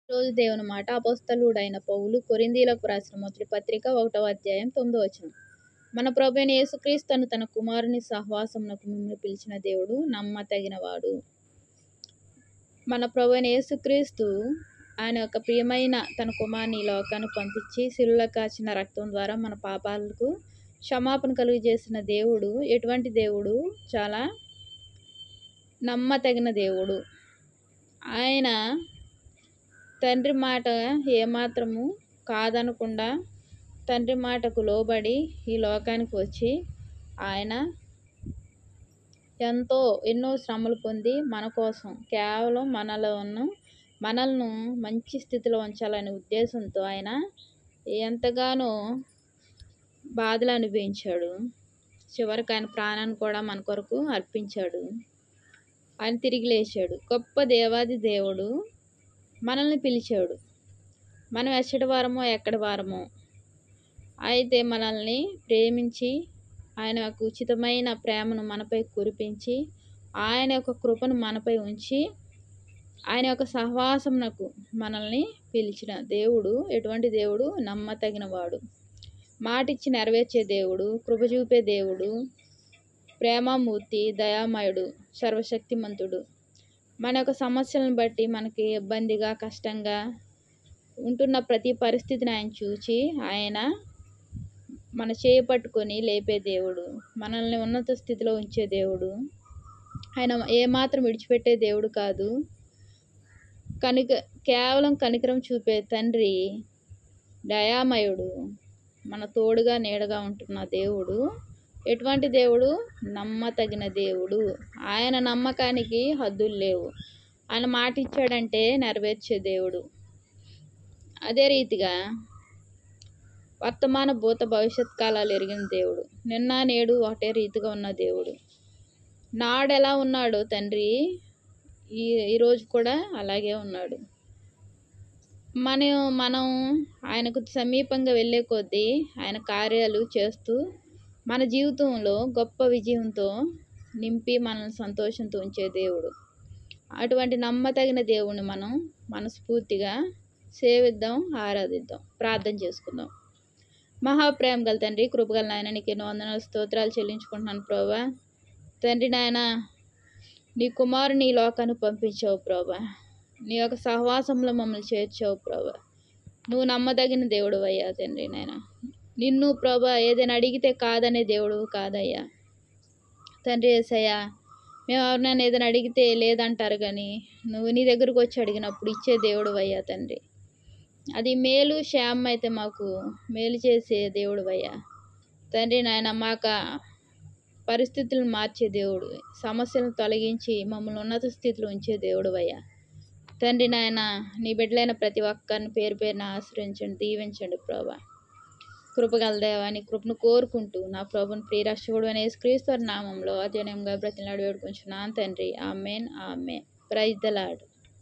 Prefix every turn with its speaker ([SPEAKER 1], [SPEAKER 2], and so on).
[SPEAKER 1] రోజు దేవుని మాట అపోస్తలుడైన పౌలు కొరింథీయులకు రాసిన మొదటి పత్రిక 1వ అధ్యాయం 9వ వచనం. మన ప్రభువైన యేసుక్రీస్తు తన కుమారుని సహవాసమునకు మిమ్మల్ని పిలిచిన దేవుడు నమ్మతగినవాడు. మన ప్రభువైన యేసుక్రీస్తు ఆయన యొక్క ప్రియమైన తన కుమారుని లోకానికి పంపించి శిలువలో కాచిన రక్తం ద్వారా మన పాపాలకు క్షమాపణ కలుగజేసిన దేవుడు ఎటువంటి దేవుడు? చాలా నమ్మతగిన దేవుడు. ఆయన తండ్రి మాట ఏమాత్రము కాదనకుండా తండ్రి మాటకు లోబడి ఈ లోకానికి వచ్చి ఆయన ఎన్నో శ్రమలు పొంది మన కోసం కేవలం మనల్ని మంచి స్థితిలో ఉంచాలనే ఉద్దేశంతో ఆయన ఎంతగానో బాధలు అనుభవించాడు. చివరికి ఆయన ప్రాణాన్ని కూడా మన కొరకు అర్పించాడు. ఆయన తిరిగి లేచాడు. గొప్ప దేవాది దేవుడు మనల్ని పిలిచాడు. మనం ఎచ్చటి వారమో ఎక్కడి వారమో అయితే మనల్ని ప్రేమించి ఆయన యొక్క ఉచితమైన ప్రేమను మనపై కురిపించి ఆయన యొక్క కృపను మనపై ఉంచి ఆయన యొక్క సహవాసమునకు మనల్ని పిలిచిన దేవుడు ఎటువంటి దేవుడు? నమ్మతగినవాడు, మాటిచ్చి నెరవేర్చే దేవుడు, కృప చూపే దేవుడు, ప్రేమమూర్తి, దయామయుడు, సర్వశక్తిమంతుడు. మన యొక్క సమస్యలను బట్టి మనకి ఇబ్బందిగా కష్టంగా ఉంటున్న ప్రతి పరిస్థితిని ఆయన చూచి ఆయన మన చేయి పట్టుకొని లేపే దేవుడు, మనల్ని ఉన్నత స్థితిలో ఉంచే దేవుడు. ఆయన ఏమాత్రం విడిచిపెట్టే దేవుడు కాదు. కేవలం కనికరం చూపే తండ్రి, దయామయుడు, మన తోడుగా నీడగా ఉంటున్న దేవుడు ఎటువంటి దేవుడు? నమ్మతగిన దేవుడు. ఆయన నమ్మకానికి హద్దులు లేవు. ఆయన మాట ఇచ్చాడంటే నెరవేర్చే దేవుడు. అదే రీతిగా వర్తమాన భూత భవిష్యత్ కాలాలు ఎరిగిన దేవుడు, నిన్న నేడు ఒకటే రీతిగా ఉన్న దేవుడు. నాడు ఎలా ఉన్నాడో తండ్రి ఈరోజు కూడా అలాగే ఉన్నాడు. మనం ఆయనకు సమీపంగా వెళ్ళే కొద్దీ ఆయన కార్యాలు చేస్తూ మన జీవితంలో గొప్ప విజయంతో నింపి మనల్ని సంతోషంతో ఉంచే దేవుడు. అటువంటి నమ్మతగిన దేవుని మనం మనస్ఫూర్తిగా సేవిద్దాం, ఆరాధిద్దాం, ప్రార్థన చేసుకుందాం. మహాప్రేమ గల తండ్రి, కృపగల నాయన, నీకు ఎన్నో వందనాలు స్తోత్రాలు చెల్లించుకుంటున్నాను ప్రభా. తండ్రి నాయన, నీ కుమారుని ఈ లోకానికి పంపించావు ప్రభా. నీ యొక్క సహవాసంలో మమ్మల్ని చేర్చావు ప్రభా. నువ్వు నమ్మదగిన దేవుడు అయ్యా తండ్రి నాయన. నిన్ను ప్రభా ఏదైనా అడిగితే కాదనే దేవుడు కాదయ్యా తండ్రి యేసయ్యా. మేము ఎవరినైనా ఏదైనా అడిగితే లేదంటారు, కానీ నువ్వు నీ దగ్గరకు వచ్చి అడిగినప్పుడు ఇచ్చే దేవుడు అయ్యా తండ్రి. అది మేలు క్షేమం అయితే మాకు మేలు చేసే దేవుడు అయ్యా తండ్రి నాయన. మాకు పరిస్థితులను మార్చే దేవుడు, సమస్యలను తొలగించి మమ్మల్ని ఉన్నత స్థితిలో ఉంచే దేవుడు అయ్యా తండ్రి నాయన. నీ బిడ్డలైన ప్రతి ఒక్కరిని పేరు పేరున ఆశ్రయించండి, దీవించండి ప్రభా. కృపగల దేవాని కృపను కోరుకుంటూ నా ప్రభుని ప్రియరక్షకుడు అనే యేసుక్రీస్తు నామంలో అత్యనంగా బ్రతిలాడి వేడుకుంటున్నాను తండ్రి. Amen, amen. Praise the lord.